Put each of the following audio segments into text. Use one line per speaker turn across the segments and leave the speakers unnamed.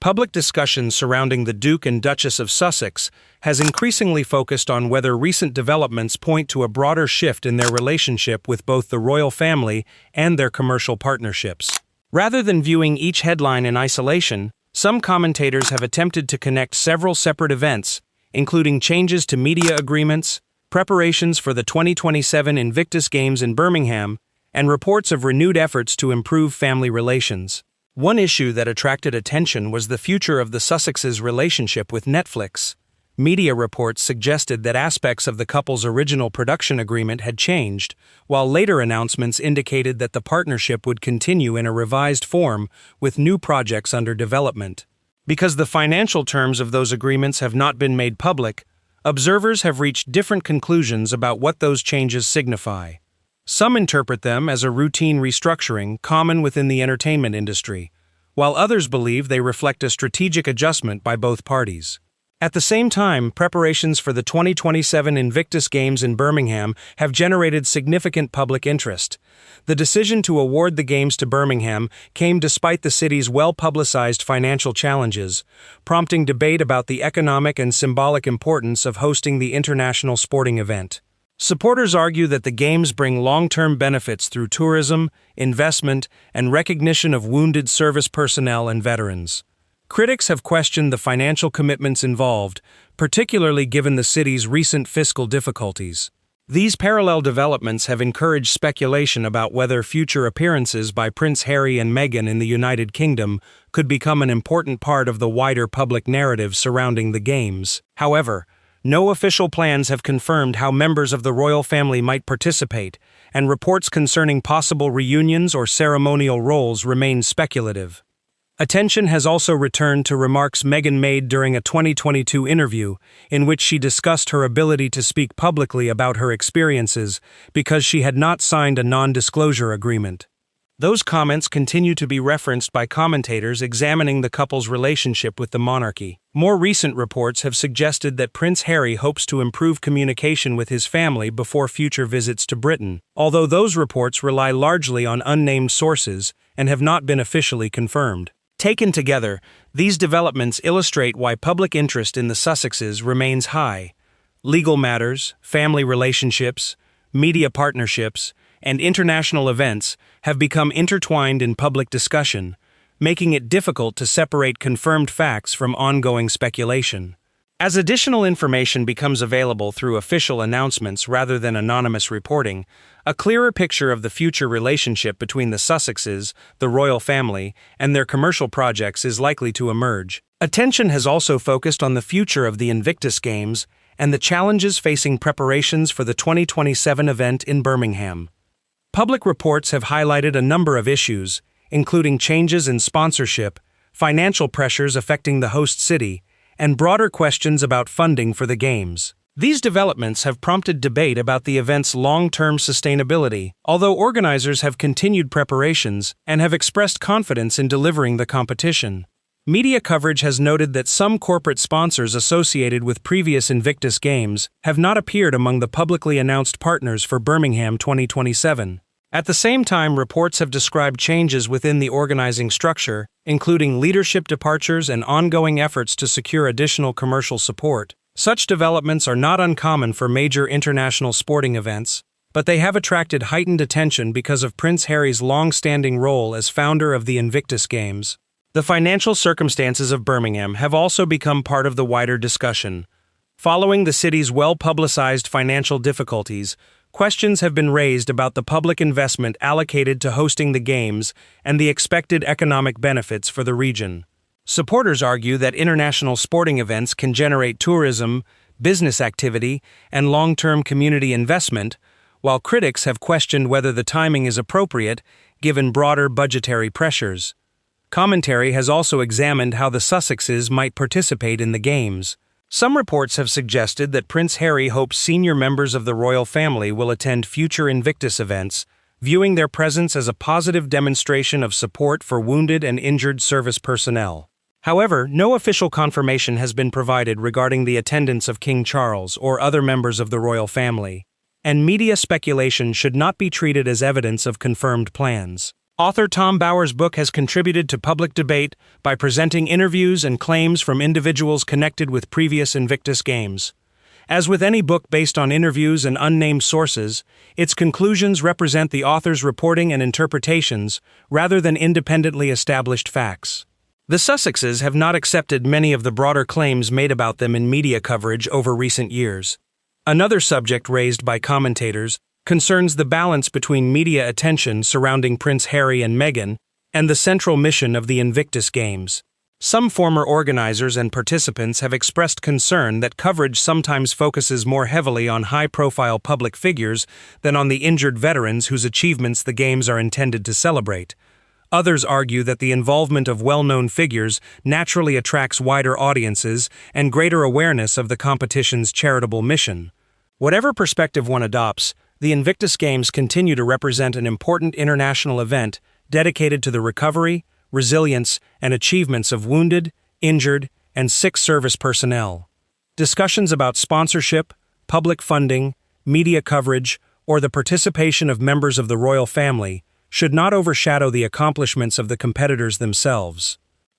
Public discussion surrounding the Duke and Duchess of Sussex has increasingly focused on whether recent developments point to a broader shift in their relationship with both the royal family and their commercial partnerships. Rather than viewing each headline in isolation, some commentators have attempted to connect several separate events, including changes to media agreements, preparations for the 2027 Invictus Games in Birmingham, and reports of renewed efforts to improve family relations. One issue that attracted attention was the future of the Sussexes' relationship with Netflix. Media reports suggested that aspects of the couple's original production agreement had changed, while later announcements indicated that the partnership would continue in a revised form with new projects under development. Because the financial terms of those agreements have not been made public, observers have reached different conclusions about what those changes signify. Some interpret them as a routine restructuring common within the entertainment industry, while others believe they reflect a strategic adjustment by both parties. At the same time, preparations for the 2027 Invictus Games in Birmingham have generated significant public interest. The decision to award the Games to Birmingham came despite the city's well-publicized financial challenges, prompting debate about the economic and symbolic importance of hosting the international sporting event. Supporters argue that the Games bring long-term benefits through tourism, investment, and recognition of wounded service personnel and veterans. Critics have questioned the financial commitments involved, particularly given the city's recent fiscal difficulties. These parallel developments have encouraged speculation about whether future appearances by Prince Harry and Meghan in the United Kingdom could become an important part of the wider public narrative surrounding the Games. However, no official plans have confirmed how members of the royal family might participate, and reports concerning possible reunions or ceremonial roles remain speculative. Attention has also returned to remarks Meghan made during a 2022 interview, in which she discussed her ability to speak publicly about her experiences because she had not signed a non-disclosure agreement. Those comments continue to be referenced by commentators examining the couple's relationship with the monarchy. More recent reports have suggested that Prince Harry hopes to improve communication with his family before future visits to Britain, although those reports rely largely on unnamed sources and have not been officially confirmed. Taken together, these developments illustrate why public interest in the Sussexes remains high. Legal matters, family relationships, media partnerships, and international events have become intertwined in public discussion, making it difficult to separate confirmed facts from ongoing speculation. As additional information becomes available through official announcements rather than anonymous reporting, a clearer picture of the future relationship between the Sussexes, the royal family, and their commercial projects is likely to emerge. Attention has also focused on the future of the Invictus Games and the challenges facing preparations for the 2027 event in Birmingham. Public reports have highlighted a number of issues, including changes in sponsorship, financial pressures affecting the host city, and broader questions about funding for the Games. These developments have prompted debate about the event's long-term sustainability, although organizers have continued preparations and have expressed confidence in delivering the competition. Media coverage has noted that some corporate sponsors associated with previous Invictus Games have not appeared among the publicly announced partners for Birmingham 2027. At the same time, reports have described changes within the organizing structure, including leadership departures and ongoing efforts to secure additional commercial support. Such developments are not uncommon for major international sporting events, but they have attracted heightened attention because of Prince Harry's long-standing role as founder of the Invictus Games. The financial circumstances of Birmingham have also become part of the wider discussion. Following the city's well-publicized financial difficulties, questions have been raised about the public investment allocated to hosting the Games and the expected economic benefits for the region. Supporters argue that international sporting events can generate tourism, business activity, and long-term community investment, while critics have questioned whether the timing is appropriate given broader budgetary pressures. Commentary has also examined how the Sussexes might participate in the Games. Some reports have suggested that Prince Harry hopes senior members of the royal family will attend future Invictus events, viewing their presence as a positive demonstration of support for wounded and injured service personnel. However, no official confirmation has been provided regarding the attendance of King Charles or other members of the royal family, and media speculation should not be treated as evidence of confirmed plans. Author Tom Bower's book has contributed to public debate by presenting interviews and claims from individuals connected with previous Invictus Games. As with any book based on interviews and unnamed sources, its conclusions represent the author's reporting and interpretations rather than independently established facts. The Sussexes have not accepted many of the broader claims made about them in media coverage over recent years. Another subject raised by commentators concerns the balance between media attention surrounding Prince Harry and Meghan and the central mission of the Invictus Games. Some former organizers and participants have expressed concern that coverage sometimes focuses more heavily on high-profile public figures than on the injured veterans whose achievements the Games are intended to celebrate. Others argue that the involvement of well-known figures naturally attracts wider audiences and greater awareness of the competition's charitable mission. Whatever perspective one adopts, the Invictus Games continue to represent an important international event dedicated to the recovery, resilience, and achievements of wounded, injured, and sick service personnel. Discussions about sponsorship, public funding, media coverage, or the participation of members of the royal family should not overshadow the accomplishments of the competitors themselves.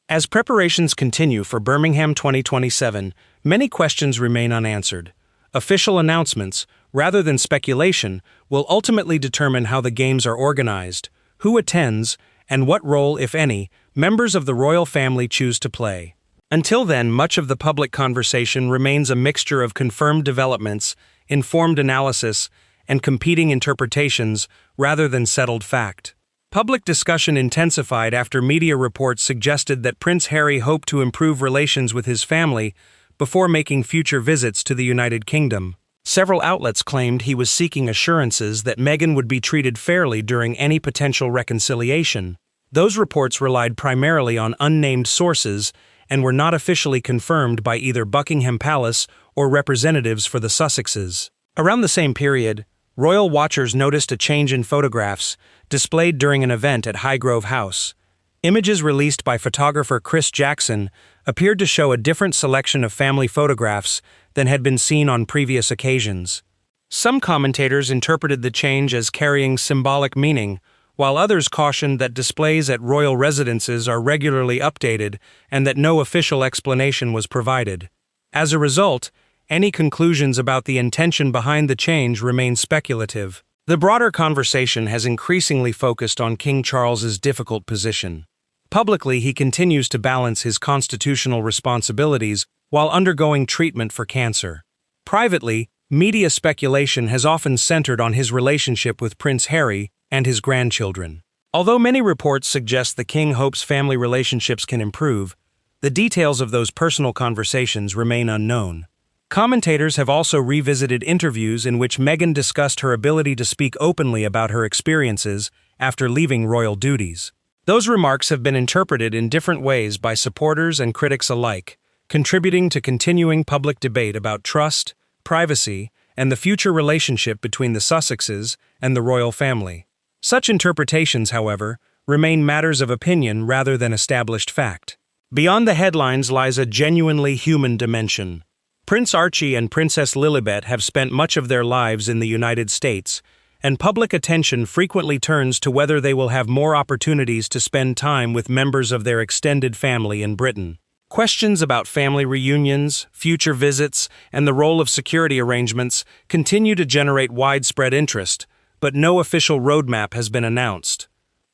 As preparations continue for Birmingham 2027, many questions remain unanswered. Official announcements, rather than speculation, will ultimately determine how the Games are organized, who attends, and what role, if any, members of the royal family choose to play. Until then, much of the public conversation remains a mixture of confirmed developments, informed analysis, and competing interpretations rather than settled fact. Public discussion intensified after media reports suggested that Prince Harry hoped to improve relations with his family before making future visits to the United Kingdom. Several outlets claimed he was seeking assurances that Meghan would be treated fairly during any potential reconciliation. Those reports relied primarily on unnamed sources and were not officially confirmed by either Buckingham Palace or representatives for the Sussexes. Around the same period, royal watchers noticed a change in photographs displayed during an event at Highgrove House. Images released by photographer Chris Jackson appeared to show a different selection of family photographs than had been seen on previous occasions. Some commentators interpreted the change as carrying symbolic meaning, while others cautioned that displays at royal residences are regularly updated and that no official explanation was provided. As a result, any conclusions about the intention behind the change remain speculative. The broader conversation has increasingly focused on King Charles's difficult position. Publicly, he continues to balance his constitutional responsibilities while undergoing treatment for cancer. Privately, media speculation has often centered on his relationship with Prince Harry and his grandchildren. Although many reports suggest the king hopes family relationships can improve, the details of those personal conversations remain unknown. Commentators have also revisited interviews in which Meghan discussed her ability to speak openly about her experiences after leaving royal duties. Those remarks have been interpreted in different ways by supporters and critics alike, contributing to continuing public debate about trust, privacy, and the future relationship between the Sussexes and the royal family. Such interpretations, however, remain matters of opinion rather than established fact. Beyond the headlines lies a genuinely human dimension. Prince Archie and Princess Lilibet have spent much of their lives in the United States, and public attention frequently turns to whether they will have more opportunities to spend time with members of their extended family in Britain. Questions about family reunions, future visits, and the role of security arrangements continue to generate widespread interest, but no official roadmap has been announced.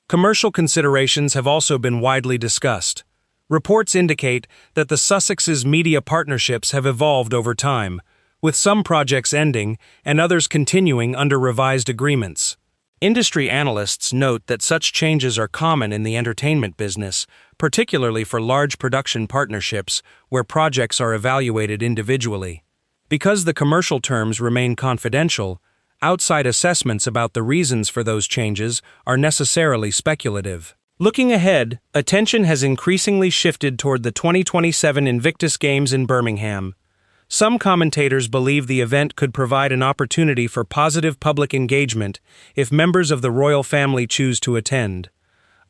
Commercial considerations have also been widely discussed. Reports indicate that the Sussexes' media partnerships have evolved over time, with some projects ending and others continuing under revised agreements. Industry analysts note that such changes are common in the entertainment business, particularly for large production partnerships where projects are evaluated individually. Because the commercial terms remain confidential, outside assessments about the reasons for those changes are necessarily speculative. Looking ahead, attention has increasingly shifted toward the 2027 Invictus Games in Birmingham. Some commentators believe the event could provide an opportunity for positive public engagement if members of the royal family choose to attend.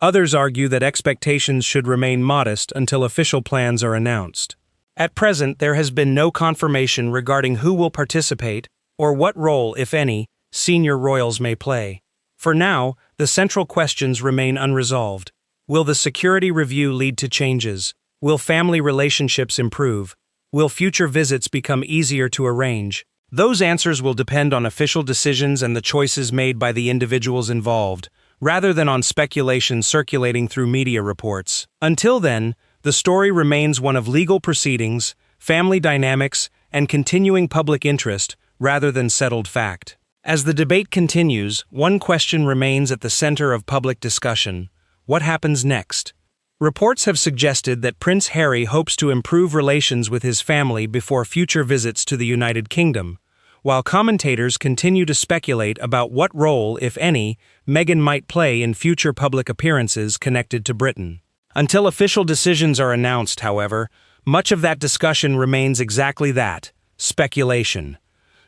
Others argue that expectations should remain modest until official plans are announced. At present, there has been no confirmation regarding who will participate or what role, if any, senior royals may play. For now, the central questions remain unresolved. Will the security review lead to changes? Will family relationships improve? Will future visits become easier to arrange? Those answers will depend on official decisions and the choices made by the individuals involved, rather than on speculation circulating through media reports. Until then, the story remains one of legal proceedings, family dynamics, and continuing public interest, rather than settled fact. As the debate continues, one question remains at the center of public discussion: what happens next? Reports have suggested that Prince Harry hopes to improve relations with his family before future visits to the United Kingdom, while commentators continue to speculate about what role, if any, Meghan might play in future public appearances connected to Britain. Until official decisions are announced, however, much of that discussion remains exactly that: speculation.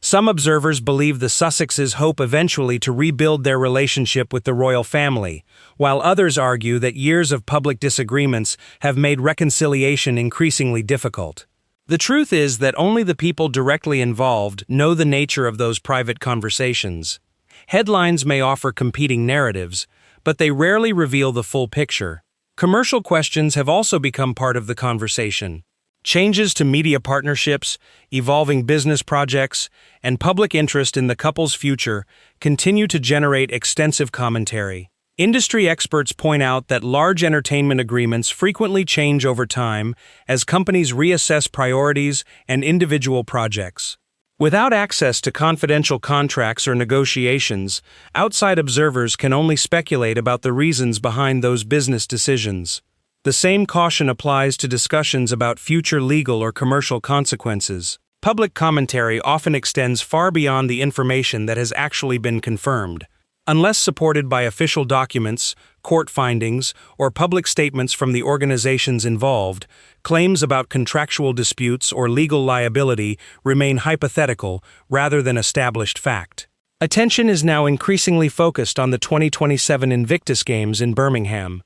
Some observers believe the Sussexes hope eventually to rebuild their relationship with the royal family, while others argue that years of public disagreements have made reconciliation increasingly difficult. The truth is that only the people directly involved know the nature of those private conversations. Headlines may offer competing narratives, but they rarely reveal the full picture. Commercial questions have also become part of the conversation. Changes to media partnerships, evolving business projects, and public interest in the couple's future continue to generate extensive commentary. Industry experts point out that large entertainment agreements frequently change over time as companies reassess priorities and individual projects. Without access to confidential contracts or negotiations, outside observers can only speculate about the reasons behind those business decisions. The same caution applies to discussions about future legal or commercial consequences. Public commentary often extends far beyond the information that has actually been confirmed. Unless supported by official documents, court findings, or public statements from the organizations involved, claims about contractual disputes or legal liability remain hypothetical rather than established fact. Attention is now increasingly focused on the 2027 Invictus Games in Birmingham.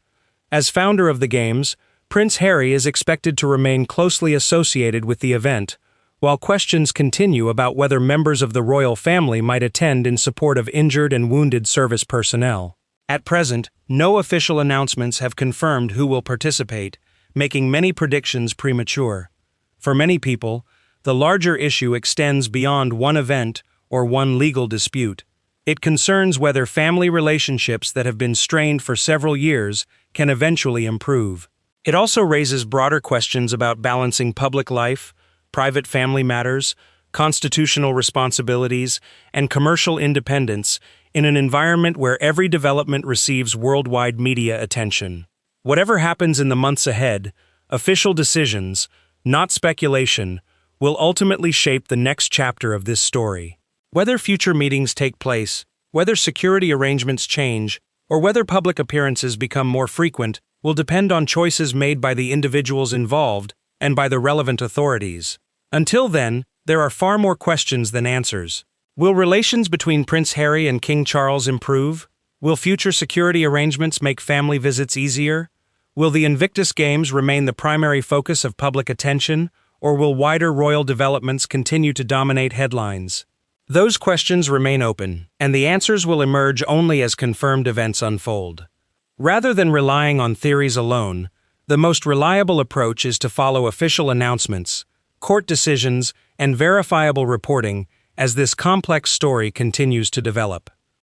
As founder of the Games, Prince Harry is expected to remain closely associated with the event, while questions continue about whether members of the royal family might attend in support of injured and wounded service personnel. At present, no official announcements have confirmed who will participate, making many predictions premature. For many people, the larger issue extends beyond one event or one legal dispute. It concerns whether family relationships that have been strained for several years can eventually improve. It also raises broader questions about balancing public life, private family matters, constitutional responsibilities, and commercial independence in an environment where every development receives worldwide media attention. Whatever happens in the months ahead, official decisions, not speculation, will ultimately shape the next chapter of this story. Whether future meetings take place, whether security arrangements change, or whether public appearances become more frequent will depend on choices made by the individuals involved and by the relevant authorities. Until then, there are far more questions than answers. Will relations between Prince Harry and King Charles improve? Will future security arrangements make family visits easier? Will the Invictus Games remain the primary focus of public attention, or will wider royal developments continue to dominate headlines? Those questions remain open, and the answers will emerge only as confirmed events unfold. Rather than relying on theories alone, the most reliable approach is to follow official announcements, court decisions, and verifiable reporting as this complex story continues to develop.